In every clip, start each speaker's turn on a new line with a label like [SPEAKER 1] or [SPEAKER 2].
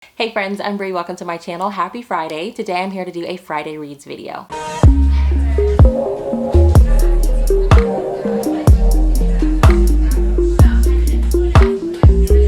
[SPEAKER 1] Hey friends, I'm Brie. Welcome to my channel. Happy Friday. Today I'm here to do a Friday Reads video.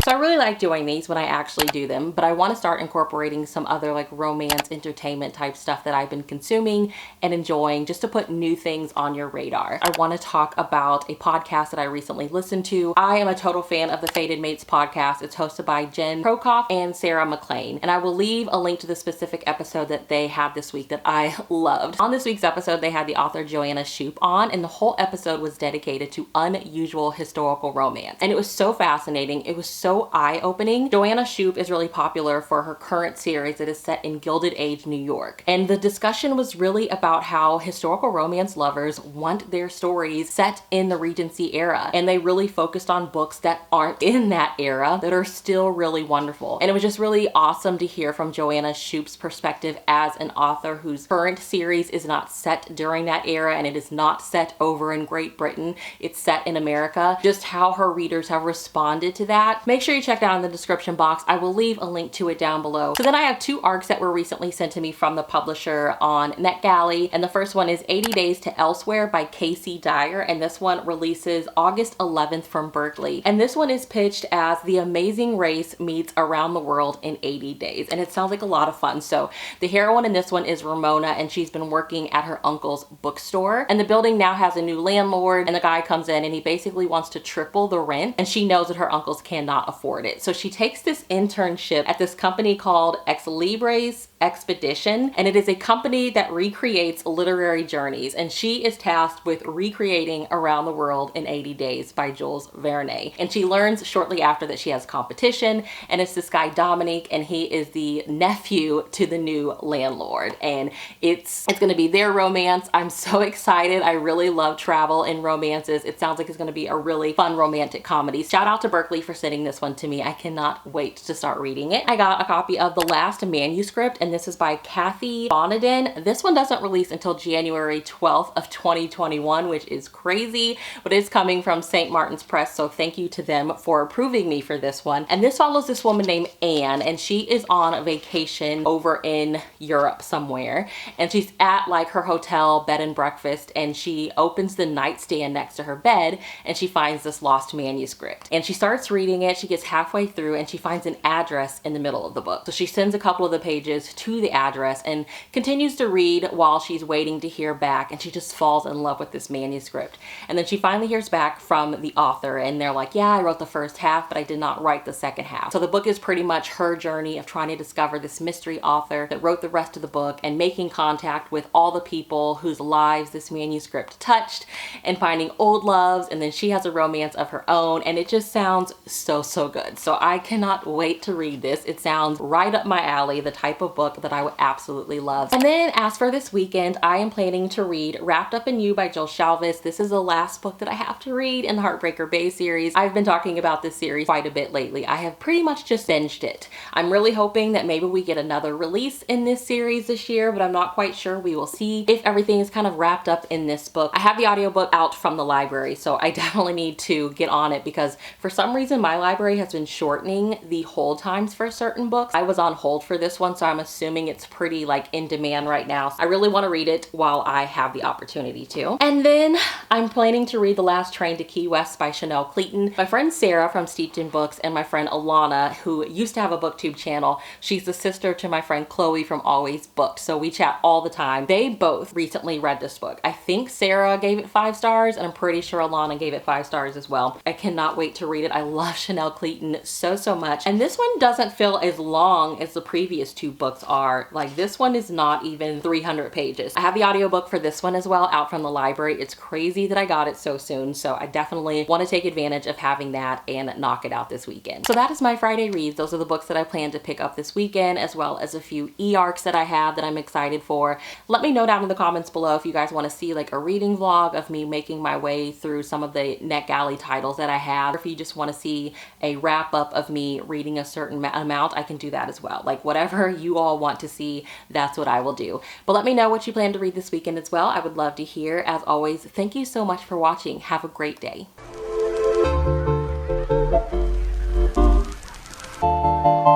[SPEAKER 1] So I really like doing these when I actually do them, but I want to start incorporating some other like romance, entertainment type stuff that I've been consuming and enjoying, just to put new things on your radar. I want to talk about a podcast that I recently listened to. I am a total fan of the Fated Mates podcast. It's hosted by Jen Prokoff and Sarah McLean, and I will leave a link to the specific episode that they had this week that I loved. On this week's episode, they had the author Joanna Shoup on, and the whole episode was dedicated to unusual historical romance, and it was so fascinating. It was so eye-opening. Joanna Shoup is really popular for her current series that is set in Gilded Age New York, and the discussion was really about how historical romance lovers want their stories set in the Regency era, and they really focused on books that aren't in that era that are still really wonderful. And it was just really awesome to hear from Joanna Shoup's perspective as an author whose current series is not set during that era, and it is not set over in Great Britain. It's set in America. Just how her readers have responded to that. Make sure you check that out in the description box. I will leave a link to it down below. So then I have two arcs that were recently sent to me from the publisher on NetGalley, and the first one is 80 Days to Elsewhere by Cathy Dyer, and this one releases August 11th from Berkeley. And this one is pitched as The Amazing Race meets Around the World in 80 Days, and it sounds like a lot of fun. So the heroine in this one is Ramona, and she's been working at her uncle's bookstore, and the building now has a new landlord, and the guy comes in and he basically wants to triple the rent, and she knows that her uncles cannot afford it. So she takes this internship at this company called Ex Libris Expedition, and it is a company that recreates literary journeys, and she is tasked with recreating Around the World in 80 Days by Jules Verne. And she learns shortly after that she has competition, and it's this guy Dominique, and he is the nephew to the new landlord, and it's gonna be their romance. I'm so excited. I really love travel and romances. It sounds like it's gonna be a really fun romantic comedy. Shout out to Berkeley for sending this one to me. I cannot wait to start reading it. I got a copy of The Last Manuscript, and this is by Cathy, Bonidan. This one doesn't release until January 12th of 2021, which is crazy, but it's coming from St. Martin's Press, so thank you to them for approving me for this one. And this follows this woman named Anne, and she is on a vacation over in Europe somewhere, and she's at like her hotel bed and breakfast, and she opens the nightstand next to her bed, and she finds this lost manuscript, and she starts reading it. She gets halfway through and she finds an address in the middle of the book. So she sends a couple of the pages to the address and continues to read while she's waiting to hear back, and she just falls in love with this manuscript. And then she finally hears back from the author, and they're like, yeah, I wrote the first half, but I did not write the second half. So the book is pretty much her journey of trying to discover this mystery author that wrote the rest of the book, and making contact with all the people whose lives this manuscript touched, and finding old loves, and then she has a romance of her own, and it just sounds so good. So I cannot wait to read this. It sounds right up my alley, the type of book that I would absolutely love. And then as for this weekend, I am planning to read Wrapped Up in You by Shalvis. This is the last book that I have to read in the Heartbreaker Bay series. I've been talking about this series quite a bit lately. I have pretty much just binged it. I'm really hoping that maybe we get another release in this series this year, but I'm not quite sure. We will see if everything is kind of wrapped up in this book. I have the audiobook out from the library, so I definitely need to get on it, because for some reason my library has been shortening the hold times for certain books. I was on hold for this one, so I'm assuming it's pretty like in demand right now. So I really want to read it while I have the opportunity to. And then I'm planning to read The Last Train to Key West by Chanel Cleeton. My friend Sarah from Steeped in Books and my friend Alana, who used to have a booktube channel, she's the sister to my friend Chloe from Always Booked, so we chat all the time. They both recently read this book. I think Sarah gave it 5 stars, and I'm pretty sure Alana gave it 5 stars as well. I cannot wait to read it. I love Chanel Cleeton so much, and this one doesn't feel as long as the previous 2 books are. Like, this one is not even 300 pages. I have the audiobook for this one as well out from the library. It's crazy that I got it so soon, so I definitely want to take advantage of having that and knock it out this weekend. So that is my Friday reads. Those are the books that I plan to pick up this weekend, as well as a few e-arcs that I have that I'm excited for. Let me know down in the comments below if you guys want to see like a reading vlog of me making my way through some of the NetGalley titles that I have, or if you just want to see a wrap up of me reading a certain amount, I can do that as well. Like, whatever you all want to see, that's what I will do. But let me know what you plan to read this weekend as well. I would love to hear. As always, thank you so much for watching. Have a great day.